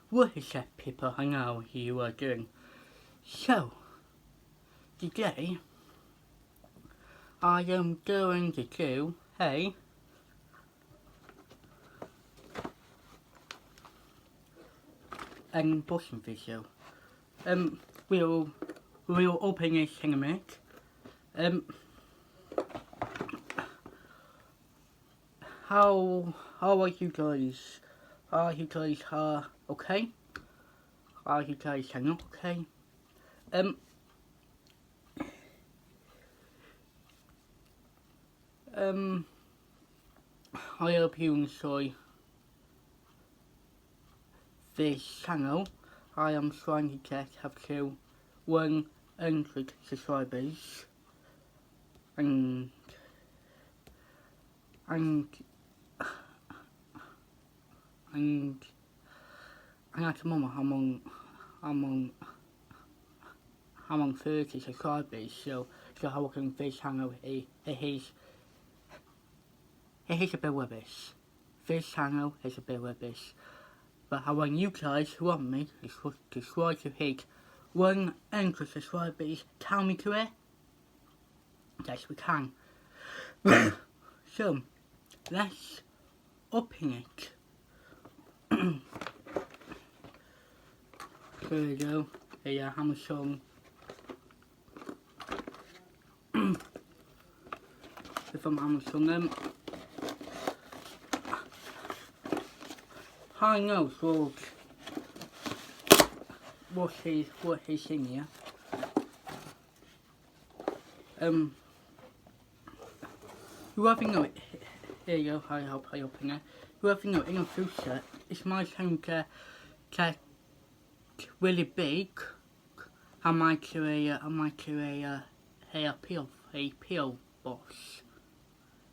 What is up, people? I know you are doing. So, today I am going to do a unboxing video. We'll open this in a minute. How are you guys? Are you guys okay? Are you guys not okay? I hope you enjoy this channel. I am trying to get up to 100 subscribers, and at the moment I'm on 30 subscribers, so how can this channel it is a bit rubbish. This channel is a bit rubbish. But I want you guys who want me to try to hit 100 subscribers. Tell me to it. Yes, we can. So, let's open it. Here we go. A Amazon. From Amazon. I know, so what is in here. Whoever know it, here you go, I hope I open it. Whoever know in the future, it's my time to get really big. I might do a PO box.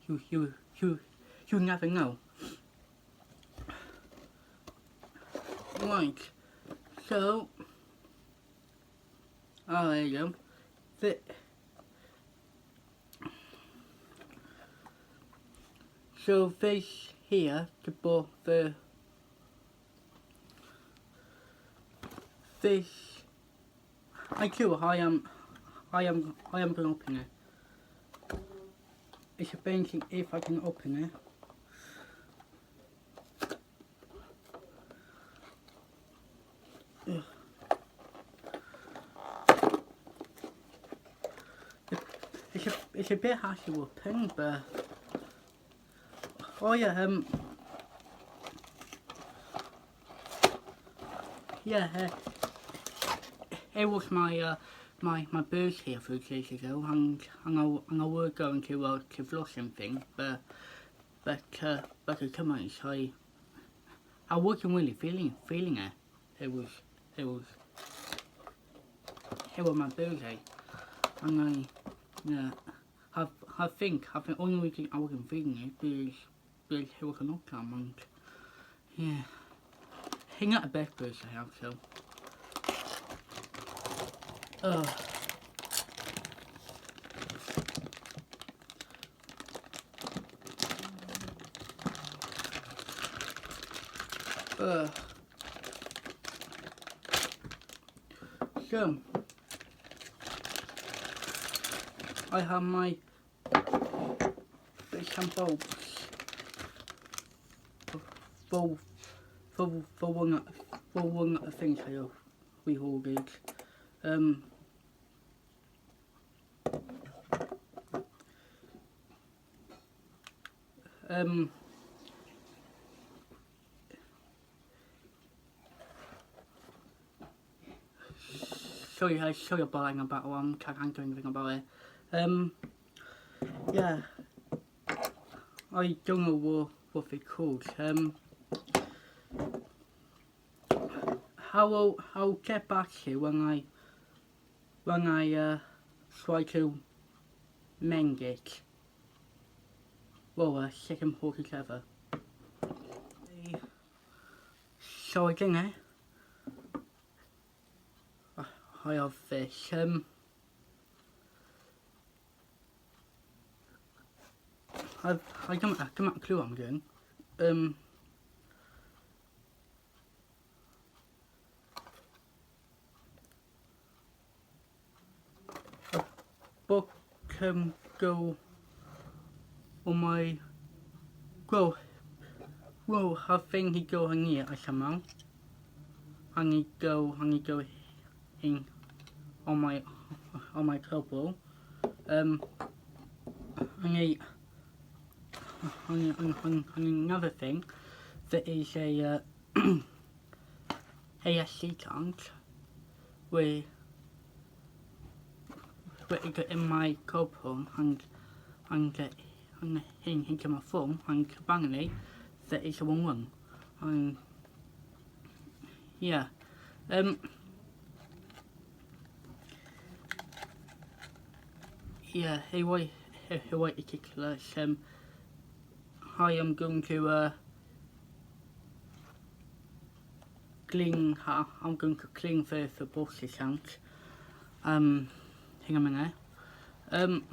You never know. Right, so, there you go. So this here, this, I am going to open it. It's a painting if I can open it. It's a bit hard to open, but oh yeah, it was my birthday a few days ago, and I were going to vlog something, but the comments I wasn't really feeling it. It was my birthday, and I think the only reason I wasn't feeling it because it was a lockdown, and yeah, it's not the best birthday I have, so. So, I have my bits and bobs for one of the things we ordered. Sorry about that one, can't do anything about it. Yeah, I don't know what they're called. I'll get back to you when I try to mend it. Well, second port together. So again, I have this. I don't have a clue what I'm doing. book go on my well I think he go on here as a man and he go in on my table and another thing that is a ASC tank where it got in my GoPro and into my phone and bangly that is a 1-1 and yeah yeah hey wait particular I am going to clean I'm going to clean the boxes tank hang on a minute and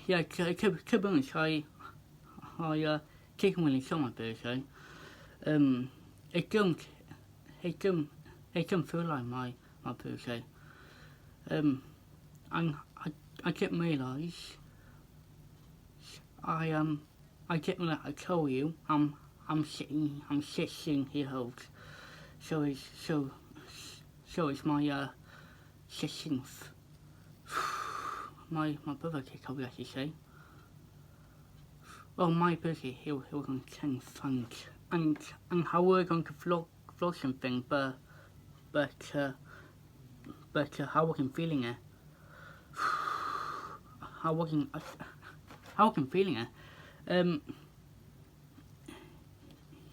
yeah to be honest I chicken wing on my birthday it don't feel like my birthday and I didn't realise I didn't let I tell you I'm 16 years old so it's my 16th my birthday I should say well my birthday he was on 10th and how we're going to vlog something but how I can feeling it how I can feeling it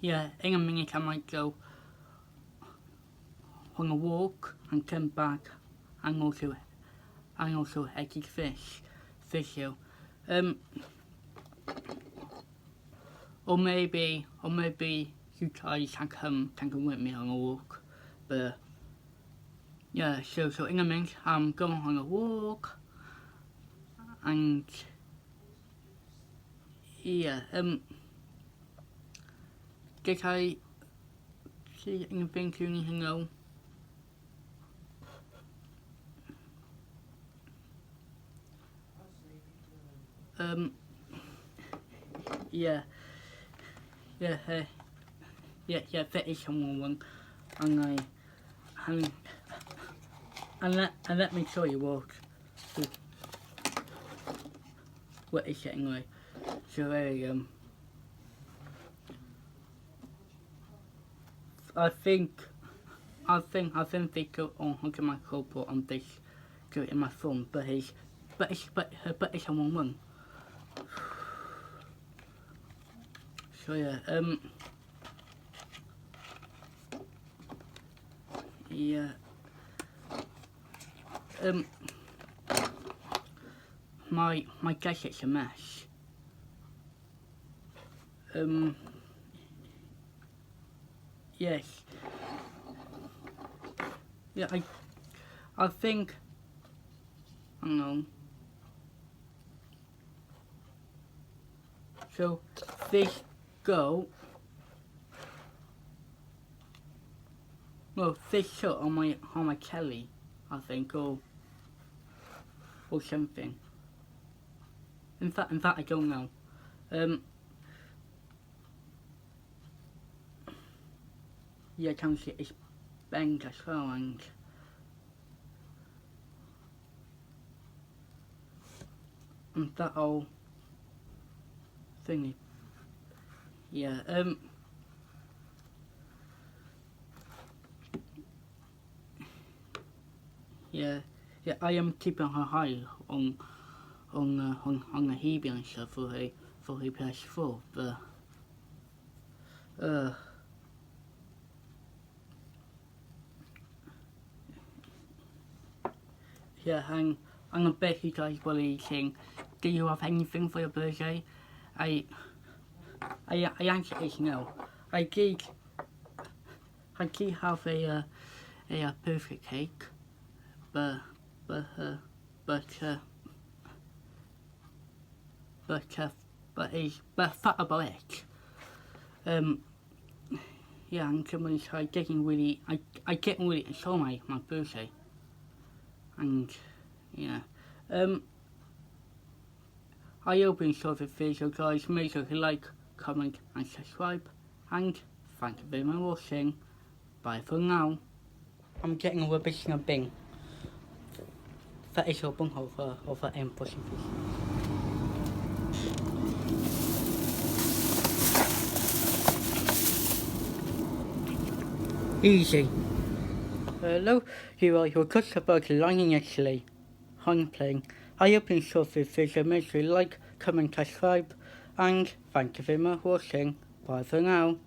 yeah in a minute I might go on a walk and come back and also eggy fish you or maybe you guys can come with me on a walk but yeah so in a minute I'm going on a walk and yeah did I see anything you need to know yeah that is someone and let me show you what is it anyway so I think they go on onto my GoPro on this go in my phone but it's a 1-1 so yeah my gadget's a mess yes yeah I think hang on so this go well this shot on my telly I think or something in fact I don't know yeah I can see it's banged as well and that whole thingy yeah yeah I am keeping her high on the Hebe and stuff for a PS4 but yeah and I bet you guys will be saying do you have anything for your birthday I answer is no I did have a birthday cake but that about it yeah, and someone's getting really, I get really, it's all my birthday. And, yeah. I hope you enjoyed the video, guys. Make sure to like, comment, and subscribe. And thank you very much for watching. Bye for now. I'm getting a rubbish in a bin. That is your bunghole for pushing fish. Easy. Hello, you are your customer lining actually. I'm playing. I hope you enjoyed this video. Make sure you like, comment, subscribe, and thank you very much for watching. Bye for now.